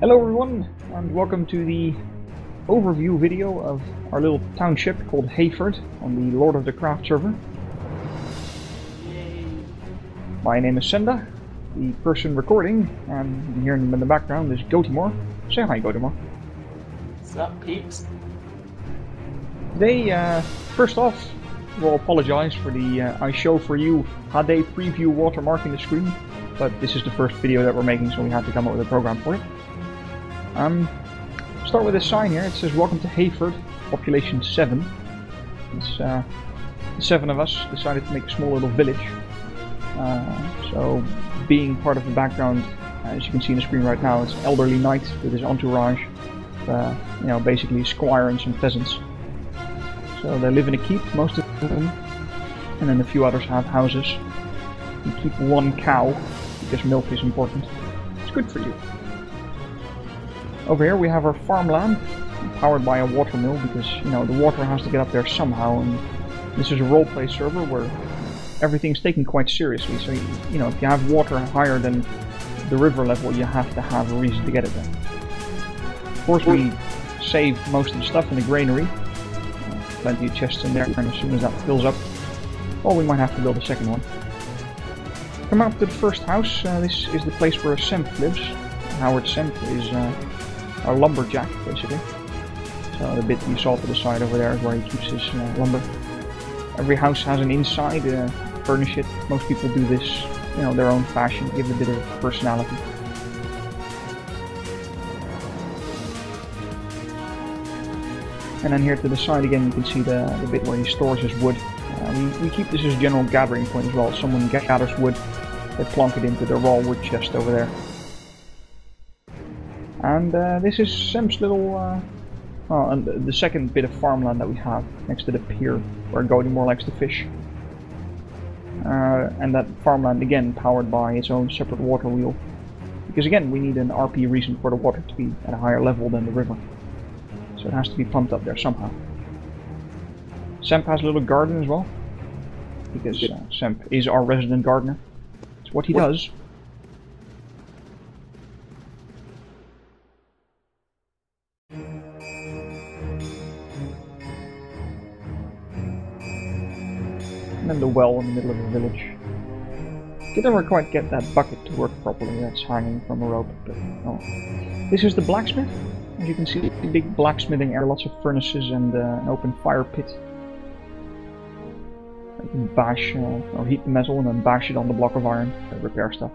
Hello everyone, and welcome to the overview video of our little township called Heaford on the Lord of the Craft server. Yay. My name is Senda, the person recording, and you can hear him in the background is Goatimore. Say hi, Goatimore. What's up, peeps? Today, first off, we'll apologize for the I show for you HD preview watermark in the screen, but this is the first video that we're making, so we had to come up with a program for it. Start with a sign here. It says welcome to Heaford, population 7. It's the 7 of us decided to make a small little village. So being part of the background, as you can see on the screen right now, it's elderly knight with his entourage, you know, basically squire and some peasants. So they live in a keep, most of them, and then a few others have houses. You keep one cow because milk is important. It's good for you. Over here we have our farmland, powered by a water mill, because, you know, the water has to get up there somehow, and this is a roleplay server where everything's taken quite seriously, so, you know, if you have water higher than the river level, you have to have a reason to get it there. Of course, we save most of the stuff in the granary, plenty of chests in there, and as soon as that fills up, well, we might have to build a second one. Come up to the first house. This is the place where Semp lives. Howard Semp is our lumberjack, basically. So the bit you saw to the side over there is where he keeps his lumber. Every house has an inside, furnish it. Most people do this, you know, their own fashion, give it a bit of personality. And then here to the side again you can see the bit where he stores his wood. We keep this as a general gathering point as well. If someone gathers wood, they plonk it into the raw wood chest over there. And this is Semp's little, and the second bit of farmland that we have next to the pier where Goatimore likes to fish. And that farmland again powered by its own separate water wheel. Because again we need an RP reason for the water to be at a higher level than the river. So it has to be pumped up there somehow. Semp has a little garden as well. Because Semp is our resident gardener. It's what he does. And then the well in the middle of the village. Could never quite get that bucket to work properly, that's hanging from a rope, but oh. This is the blacksmith. As you can see, a big blacksmithing area, lots of furnaces and an open fire pit. You can bash, or heat the metal and then bash it on the block of iron to repair stuff.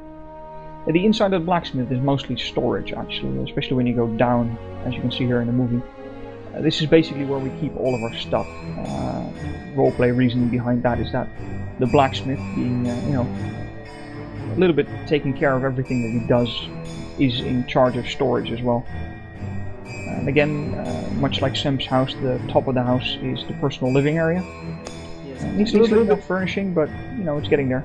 The inside of the blacksmith is mostly storage actually, especially when you go down, as you can see here in the movie. This is basically where we keep all of our stuff. Roleplay reasoning behind that is that the blacksmith, being you know, a little bit taking care of everything that he does, is in charge of storage as well. And again, much like Semp's house, the top of the house is the personal living area. Yes. Needs a little bit of furnishing, but you know, it's getting there.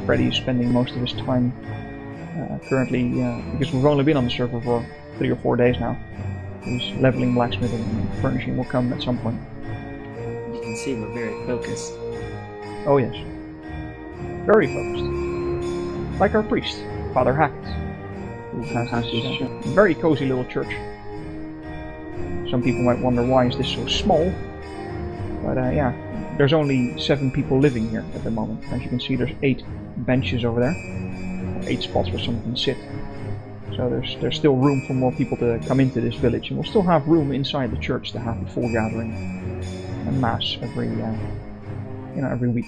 Freddy is spending most of his time currently, because we've only been on the server for 3 or 4 days now. He's leveling, blacksmithing, and furnishing will come at some point. You can see we're very focused. Oh yes. Very focused. Like our priest, Father Hackett, who has this very cozy little church. Some people might wonder why is this so small, but yeah, there's only 7 people living here at the moment. As you can see, there's 8 benches over there, 8 spots where someone can sit. So there's still room for more people to come into this village, and we'll still have room inside the church to have the full gathering and mass every you know, every week.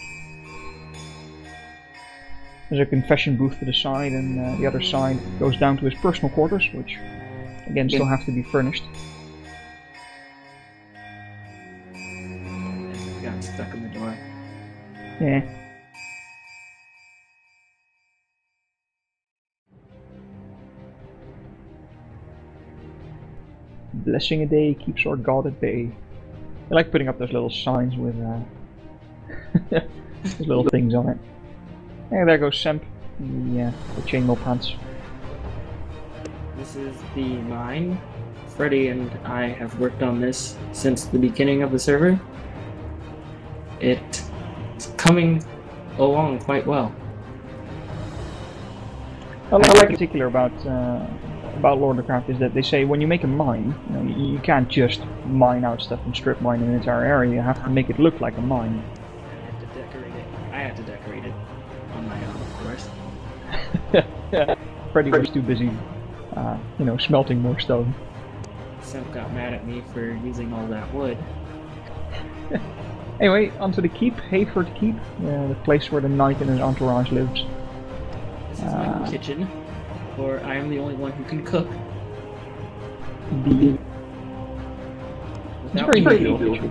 There's a confession booth to the side, and the other side goes down to his personal quarters, which again still have to be furnished. Got stuck in the door. Yeah. Blessing a day keeps our God at bay. I like putting up those little signs with those little things on it. And there goes Semp, the chainmail pants. This is the mine. Freddy and I have worked on this since the beginning of the server. It's coming along quite well. I like in particular about about Lord of Craft is that they say when you make a mine, you can't just mine out stuff and strip mine an entire area. You have to make it look like a mine. I had to decorate it. I had to decorate it on my own, of course. Freddy was too busy, smelting more stone. Seth got mad at me for using all that wood. Anyway, onto the keep, Heaford Keep, the place where the knight and his entourage lives. This is my kitchen, or I am the only one who can cook. It's very beautiful.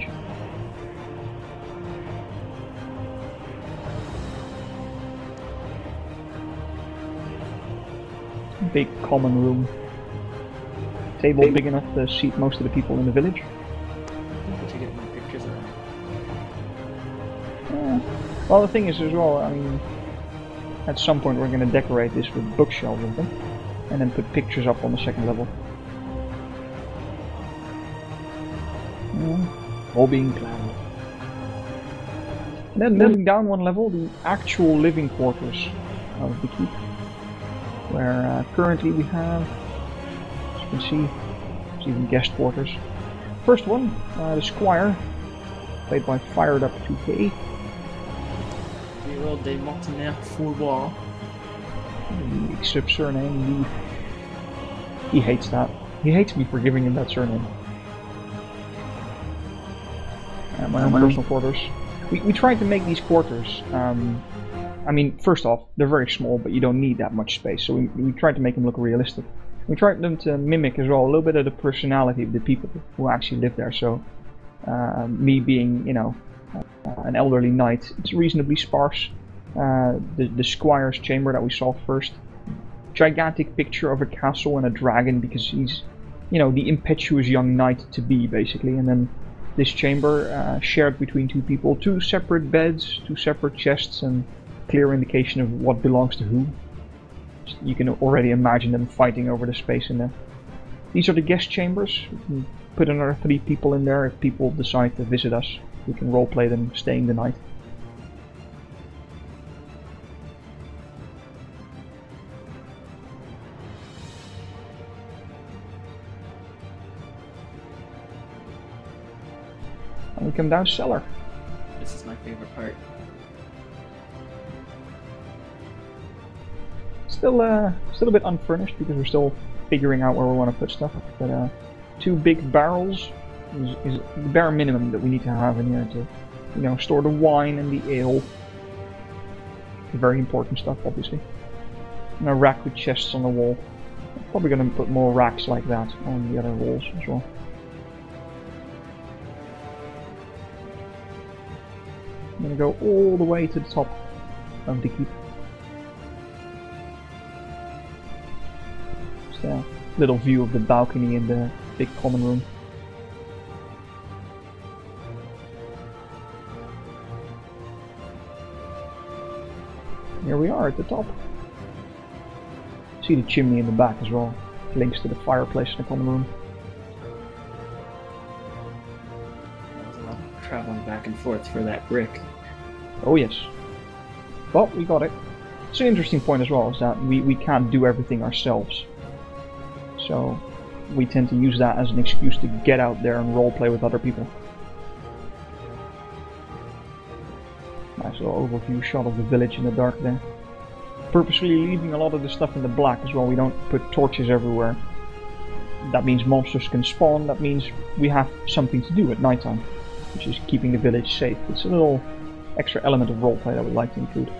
Big common room. Table big enough to seat most of the people in the village. I think we should get more pictures around. Well, the thing is as well, I mean, at some point we're going to decorate this with bookshelves and them, and then put pictures up on the second level. All being planned. And then moving down one level, the actual living quarters of the keep, where currently we have, as you can see, there's even guest quarters. First one, the Squire, played by Fired Up 2K. Bureau de Montaner Foulois. The surname, he hates that. He hates me for giving him that surname. My own personal quarters. We tried to make these quarters, I mean, first off, they're very small, but you don't need that much space, so we tried to make them look realistic. We tried them to mimic as well a little bit of the personality of the people who actually live there, so me being, an elderly knight, it's reasonably sparse. The Squire's chamber that we saw first, gigantic picture of a castle and a dragon, because he's, the impetuous young knight to be, basically, and then this chamber shared between two people, 2 separate beds, 2 separate chests, and clear indication of what belongs to who. You can already imagine them fighting over the space in there. These are the guest chambers. We can put another 3 people in there if people decide to visit us. We can roleplay them staying the night. And we come down cellar. This is my favorite part. Still a bit unfurnished because we're still figuring out where we want to put stuff. But 2 big barrels is the bare minimum that we need to have in here to, store the wine and the ale. Very important stuff, obviously. And a rack with chests on the wall. I'm probably going to put more racks like that on the other walls as well. I'm going to go all the way to the top of the keep. Just a little view of the balcony in the big common room. Here we are at the top. See the chimney in the back as well. Links to the fireplace in the common room. Traveling back and forth for that brick. Oh yes. Well, we got it. It's an interesting point as well, is that we can't do everything ourselves. So we tend to use that as an excuse to get out there and roleplay with other people. Nice little overview shot of the village in the dark there. Purposely leaving a lot of the stuff in the black as well. We don't put torches everywhere. That means monsters can spawn. That means we have something to do at nighttime, which is keeping the village safe. It's a little extra element of roleplay that we'd like to include.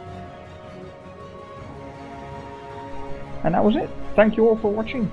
And that was it. Thank you all for watching.